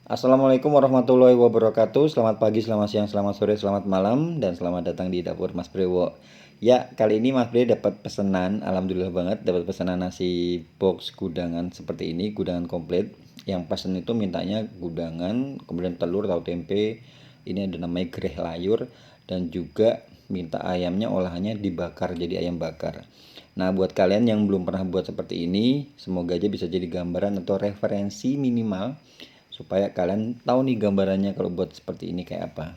Assalamualaikum warahmatullahi wabarakatuh. Selamat pagi, selamat siang, selamat sore, selamat malam, dan selamat datang di dapur Mas Brewo. Ya, kali ini Mas Bre dapat pesanan, alhamdulillah banget dapat pesanan nasi box gudangan seperti ini, gudangan komplit. Yang pesan itu mintanya gudangan, kemudian telur atau tempe. Ini ada namanya gereh layur dan juga minta ayamnya olahannya dibakar jadi ayam bakar. Nah, buat kalian yang belum pernah buat seperti ini, semoga aja bisa jadi gambaran atau referensi minimal supaya kalian tahu nih gambarannya kalau buat seperti ini kayak apa.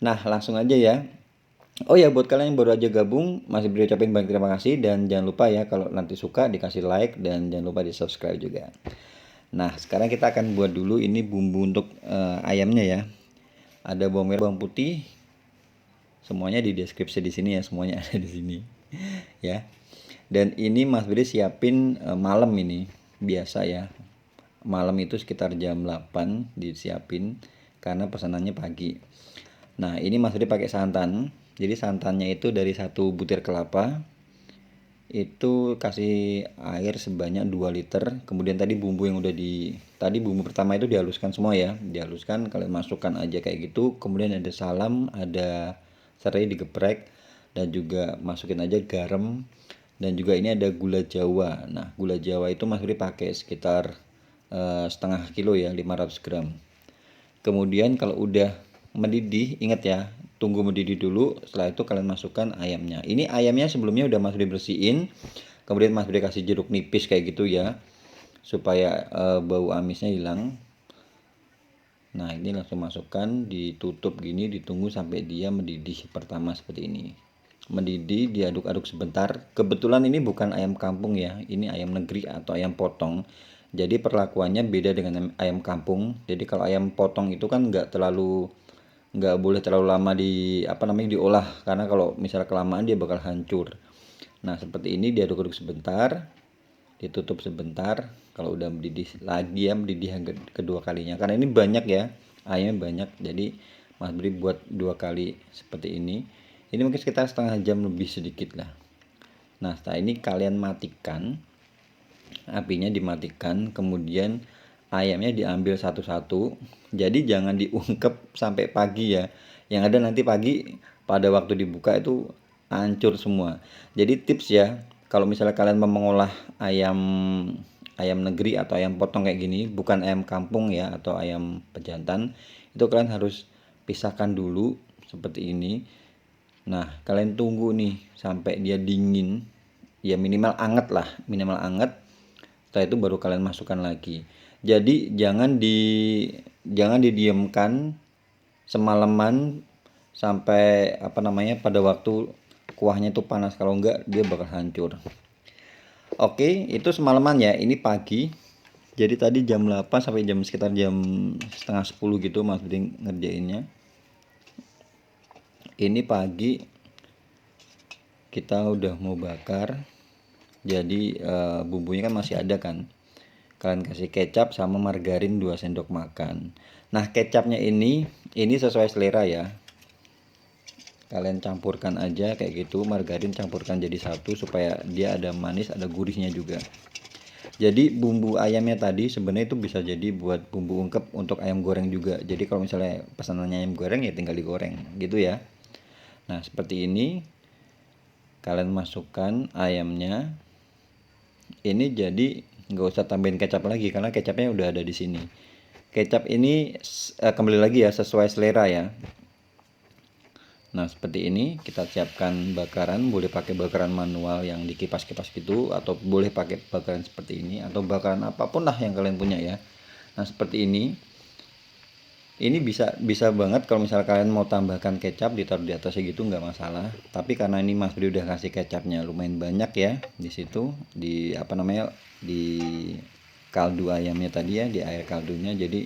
Nah, langsung aja ya. Oh ya, buat kalian yang baru aja gabung, masih beri ucapin banyak terima kasih dan jangan lupa ya kalau nanti suka dikasih like dan jangan lupa di subscribe juga. Nah, sekarang kita akan buat dulu ini bumbu untuk ayamnya ya. Ada bawang merah, bawang putih, semuanya di deskripsi di sini ya, semuanya ada di sini ya. Dan ini Mas Bri siapin malam ini, biasa ya. Malam itu sekitar jam 8 disiapin karena pesanannya pagi. Nah, ini Mas Bri pakai santan. Jadi santannya itu dari 1 butir kelapa. Itu kasih air sebanyak 2 liter. Kemudian tadi bumbu yang udah tadi bumbu pertama itu dihaluskan semua ya. Dihaluskan, kalian masukkan aja kayak gitu. Kemudian ada salam, ada serai digeprek dan juga masukin aja garam dan juga ini ada gula Jawa. Nah, gula Jawa itu Mas Bri pakai sekitar setengah kilo ya, 500 gram. Kemudian kalau udah mendidih, ingat ya, tunggu mendidih dulu. Setelah itu kalian masukkan ayamnya. Ini ayamnya sebelumnya udah Mas Bri bersihin. Kemudian Mas Bri kasih jeruk nipis kayak gitu ya, supaya bau amisnya hilang. Nah, ini langsung masukkan, ditutup gini, ditunggu sampai dia mendidih pertama seperti ini. Mendidih, diaduk-aduk sebentar. Kebetulan ini bukan ayam kampung ya, ini ayam negeri atau ayam potong. Jadi perlakuannya beda dengan ayam kampung. Jadi kalau ayam potong itu kan nggak boleh terlalu lama diolah, karena kalau misalnya kelamaan dia bakal hancur. Nah, seperti ini diaduk-aduk sebentar, ditutup sebentar. Kalau udah mendidih lagi ya, mendidih yang kedua kalinya, karena ini banyak ya, ayamnya banyak, jadi Mas Bri buat 2 kali seperti ini mungkin sekitar setengah jam lebih sedikit lah. Nah, setelah ini kalian matikan apinya, dimatikan, kemudian ayamnya diambil satu-satu. Jadi jangan diungkep sampai pagi ya, yang ada nanti pagi pada waktu dibuka itu hancur semua. Jadi tips ya, kalau misalnya kalian mau mengolah ayam ayam negeri atau ayam potong kayak gini, bukan ayam kampung ya atau ayam pejantan, itu kalian harus pisahkan dulu seperti ini. Nah, kalian tunggu nih sampai dia dingin, ya minimal anget lah, minimal anget. Setelah itu baru kalian masukkan lagi. Jadi jangan didiamkan semalaman sampai pada waktu kuahnya itu panas, kalau enggak dia bakal hancur. Oke, itu semalaman ya. Ini pagi. Jadi tadi jam 8 sampai sekitar jam setengah 10 gitu Mas Bri ngerjainnya. Ini pagi kita udah mau bakar. Jadi bumbunya kan masih ada kan. Kalian kasih kecap sama margarin 2 sendok makan. Nah, kecapnya ini sesuai selera ya. Kalian campurkan aja kayak gitu, margarin campurkan jadi satu supaya dia ada manis, ada gurihnya juga. Jadi bumbu ayamnya tadi sebenarnya itu bisa jadi buat bumbu ungkep untuk ayam goreng juga. Jadi kalau misalnya pesanannya ayam goreng ya tinggal digoreng gitu ya. Nah, seperti ini kalian masukkan ayamnya. Ini jadi nggak usah tambahin kecap lagi karena kecapnya udah ada di sini. Kecap ini kembali lagi ya, sesuai selera ya. Nah, seperti ini kita siapkan bakaran, boleh pakai bakaran manual yang dikipas-kipas gitu, atau boleh pakai bakaran seperti ini, atau bakaran apapun lah yang kalian punya ya. Nah, seperti ini bisa banget kalau misalnya kalian mau tambahkan kecap, ditaruh di atasnya gitu nggak masalah. Tapi karena ini Mas Bri udah kasih kecapnya lumayan banyak ya di situ, di kaldu ayamnya tadi ya, di air kaldunya. Jadi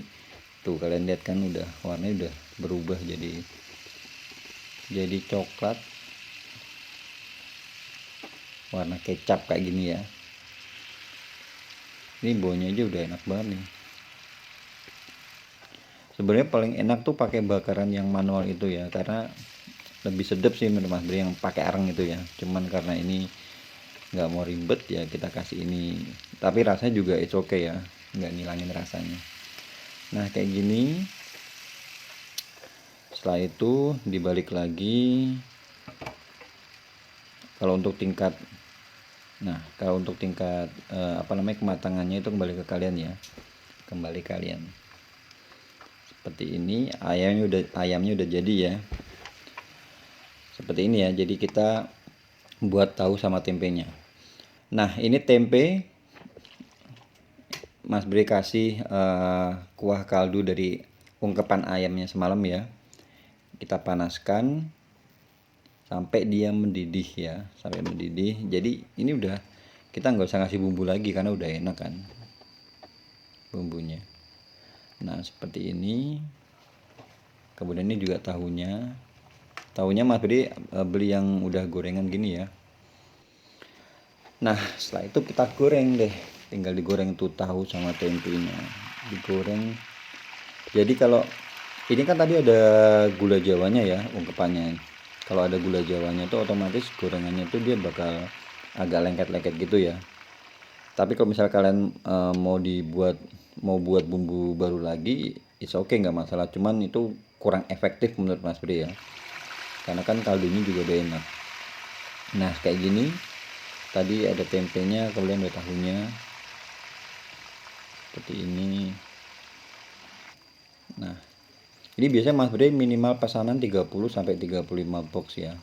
tuh kalian lihat kan udah warnanya udah berubah jadi coklat, warna kecap kayak gini ya. Ini baunya aja udah enak banget nih. Sebenarnya paling enak tuh pakai bakaran yang manual itu ya, karena lebih sedap sih menurut Mas Bri yang pakai areng itu ya. Cuman karena ini nggak mau ribet ya kita kasih ini, tapi rasanya juga it's okay ya, nggak ngilangin rasanya. Nah kayak gini. Setelah itu dibalik lagi. Kalau untuk tingkat kematangannya itu kembali ke kalian ya. Kembali kalian. Seperti ini, ayamnya udah jadi ya. Seperti ini ya. Jadi kita buat tahu sama tempenya. Nah, ini tempe Mas Bre kasih kuah kaldu dari ungkepan ayamnya semalam ya. Kita panaskan sampai dia mendidih ya, sampai mendidih. Jadi ini udah, kita nggak usah ngasih bumbu lagi karena udah enak kan bumbunya. Nah seperti ini. Kemudian ini juga tahunya Mas Bre beli yang udah gorengan gini ya. Nah setelah itu kita goreng deh, tinggal digoreng tuh tahu sama tempenya, digoreng. Jadi kalau ini kan tadi ada gula jawanya ya ungkepannya. Kalau ada gula jawanya itu otomatis gorengannya itu dia bakal agak lengket-lengket gitu ya. Tapi kalau misal kalian mau buat bumbu baru lagi, it's okay, nggak masalah. Cuman itu kurang efektif menurut Mas Bre ya. Karena kan kaldunya juga udah enak. Nah kayak gini. Tadi ada tempenya, kemudian ada tahunya. Seperti ini. Nah, ini biasanya Mas Bre minimal pesanan 30 sampai 35 box ya.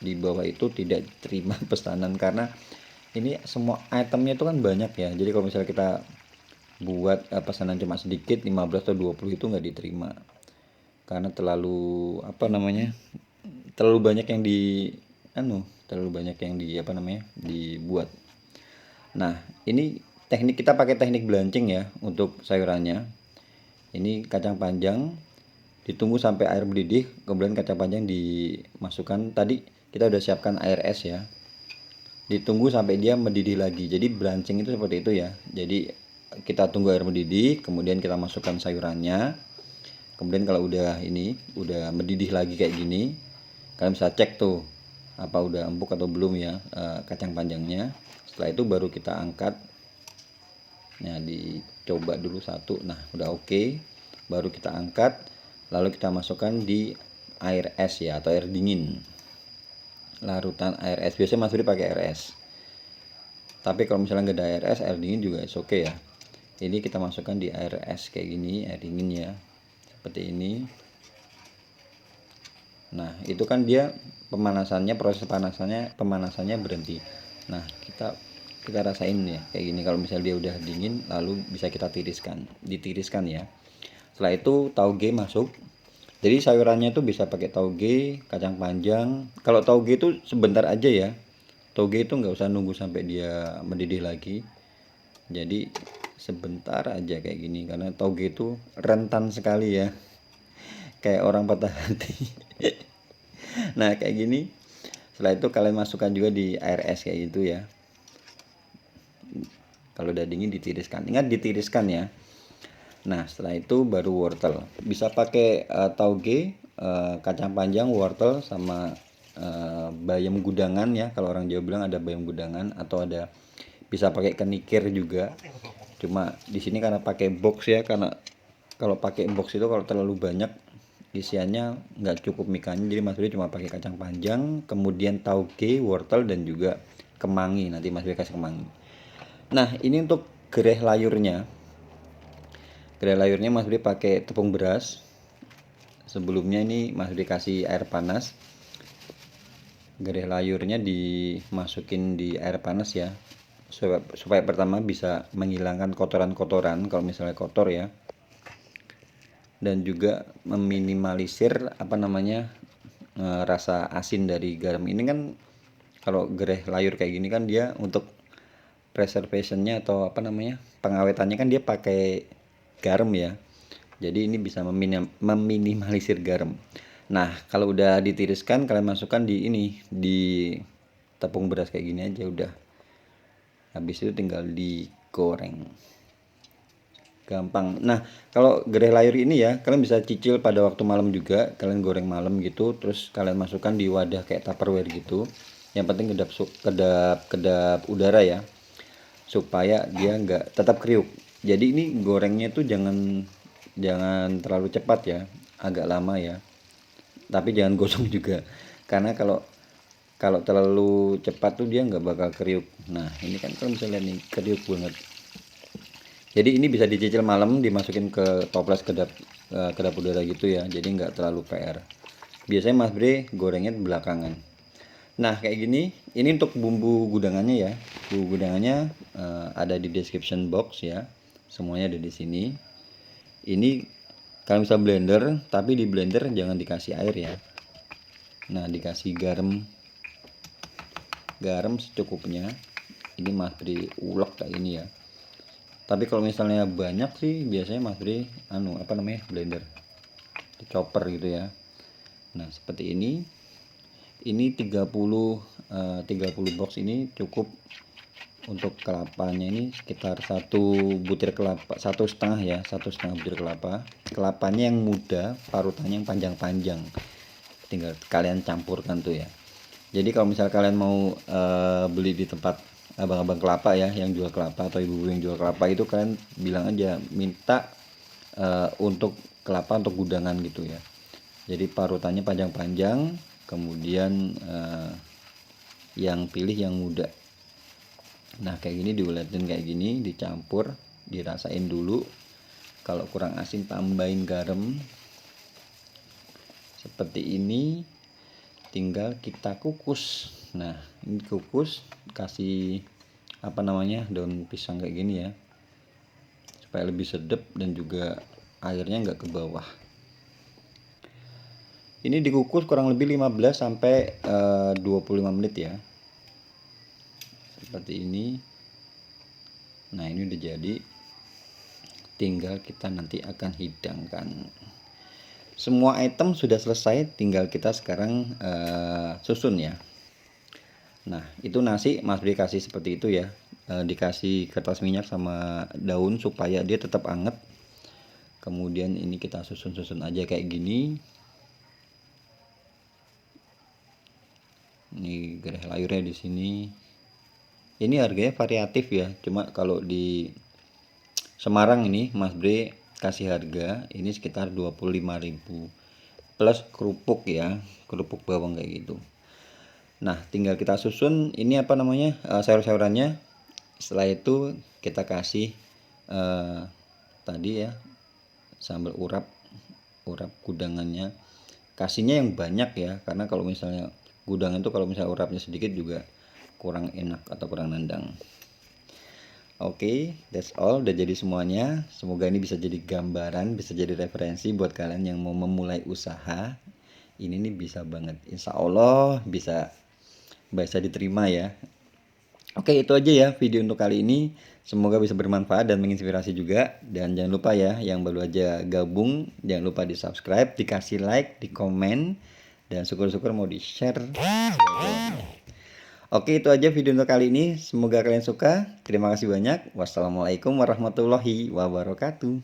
Di bawah itu tidak terima pesanan karena ini semua itemnya itu kan banyak ya. Jadi kalau misalnya kita buat pesanan cuma sedikit 15 atau 20 itu nggak diterima. Karena terlalu terlalu banyak yang dibuat. Nah, ini kita pakai teknik belancing ya untuk sayurannya. Ini kacang panjang ditunggu sampai air mendidih, kemudian kacang panjang dimasukkan. Tadi kita udah siapkan air es ya. Ditunggu sampai dia mendidih lagi. Jadi belancing itu seperti itu ya. Jadi kita tunggu air mendidih, kemudian kita masukkan sayurannya. Kemudian kalau udah mendidih lagi kayak gini, kalian bisa cek tuh apa udah empuk atau belum ya kacang panjangnya. Setelah itu baru kita angkat. Nah dicoba dulu satu. Nah udah oke. Baru kita angkat, lalu kita masukkan di air es ya, atau air dingin, larutan air es. Biasanya Mas Bre pakai air es, tapi kalau misalnya nggak ada air es, air dingin juga oke ya. Ini kita masukkan di air es kayak gini, air dingin ya, seperti ini. Nah itu kan dia proses pemanasannya berhenti. Nah kita rasain ya kayak gini. Kalau misalnya dia udah dingin, lalu bisa kita ditiriskan ya. Setelah itu tauge masuk. Jadi sayurannya itu bisa pakai tauge, kacang panjang. Kalau tauge itu sebentar aja ya. Tauge itu nggak usah nunggu sampai dia mendidih lagi. Jadi sebentar aja kayak gini, karena tauge itu rentan sekali ya. Kayak orang patah hati. Nah kayak gini. Setelah itu kalian masukkan juga di air es kayak gitu ya. Kalau udah dingin ditiriskan. Ingat ditiriskan ya. Nah setelah itu baru wortel. Bisa pakai tauge, kacang panjang, wortel, sama bayam gudangan ya. Kalau orang Jawa bilang ada bayam gudangan, atau bisa pakai kenikir juga. Cuma di sini karena pakai box ya, karena kalau pakai box itu kalau terlalu banyak isiannya nggak cukup mikanya. Jadi Mas Bre cuma pakai kacang panjang, kemudian tauge, wortel, dan juga kemangi. Nanti Mas Bre kasih kemangi. Nah ini untuk gereh layurnya. Gereh layurnya Mas Bre pakai tepung beras. Sebelumnya ini Mas Bre kasih air panas. Gereh layurnya dimasukin di air panas ya, supaya pertama bisa menghilangkan kotoran-kotoran kalau misalnya kotor ya, dan juga meminimalisir rasa asin dari garam. Ini kan kalau gereh layur kayak gini kan dia untuk preservationnya atau pengawetannya kan dia pakai garam ya. Jadi ini bisa meminimalisir garam. Nah kalau udah ditiriskan, kalian masukkan di tepung beras kayak gini aja udah. Habis itu tinggal digoreng, gampang. Nah kalau gereh layur ini ya, kalian bisa cicil pada waktu malam juga. Kalian goreng malam gitu, terus kalian masukkan di wadah kayak tupperware gitu. Yang penting kedap udara ya, supaya dia tetap kriuk. Jadi ini gorengnya tuh jangan jangan terlalu cepat ya, agak lama ya. Tapi jangan gosong juga, karena kalau kalau terlalu cepat tuh dia nggak bakal kriuk. Nah ini kan kalau misalnya lihat nih kriuk banget. Jadi ini bisa dicicil malam, dimasukin ke toples kedap udara gitu ya. Jadi nggak terlalu PR. Biasanya Mas Bre gorengnya belakangan. Nah kayak gini, ini untuk bumbu gudangannya ya. Bumbu gudangannya ada di description box ya. Semuanya ada di sini. Ini kalian bisa blender, tapi di blender jangan dikasih air ya. Nah dikasih garam secukupnya. Ini Mas Bre ulek kayak ini ya. Tapi kalau misalnya banyak sih biasanya Mas Bre blender, di chopper gitu ya. Nah seperti ini 30 box ini cukup. Untuk kelapanya ini sekitar 1,5 butir kelapa kelapanya yang muda, parutannya yang panjang-panjang, tinggal kalian campurkan tuh ya. Jadi kalau misal kalian mau beli di tempat abang-abang kelapa ya yang jual kelapa, atau ibu-ibu yang jual kelapa, itu kalian bilang aja minta untuk kelapa untuk gudangan gitu ya. Jadi parutannya panjang-panjang, kemudian yang pilih yang muda. Nah kayak gini diuletin kayak gini, dicampur, dirasain dulu. Kalau kurang asin tambahin garam. Seperti ini, tinggal kita kukus. Nah ini kukus, kasih daun pisang kayak gini ya, supaya lebih sedap dan juga airnya nggak ke bawah. Ini dikukus kurang lebih 15 sampai 25 menit ya. Seperti ini. Nah ini udah jadi, tinggal kita nanti akan hidangkan. Semua item sudah selesai, tinggal kita sekarang susun ya. Nah itu nasi Mas Bri kasih seperti itu ya, dikasih kertas minyak sama daun supaya dia tetap anget. Kemudian ini kita susun-susun aja kayak gini. Ini gerai layurnya di sini. Ini harganya variatif ya, cuma kalau di Semarang ini Mas Bre kasih harga ini sekitar 25.000 plus kerupuk ya, kerupuk bawang kayak gitu. Nah tinggal kita susun ini sayur-sayurannya. Setelah itu kita kasih tadi ya, sambal urap gudangannya. Kasihnya yang banyak ya, karena kalau misalnya gudangan itu kalau misalnya urapnya sedikit juga kurang enak atau kurang nendang. Oke, that's all, udah jadi semuanya. Semoga ini bisa jadi gambaran, bisa jadi referensi buat kalian yang mau memulai usaha. Ini nih bisa banget, insya Allah bisa diterima ya. Oke, itu aja ya video untuk kali ini. Semoga bisa bermanfaat dan menginspirasi juga. Dan jangan lupa ya, yang baru aja gabung, jangan lupa di subscribe, dikasih like, di komen, dan syukur-syukur mau di share. Oke, itu aja video untuk kali ini. Semoga kalian suka. Terima kasih banyak. Wassalamualaikum warahmatullahi wabarakatuh.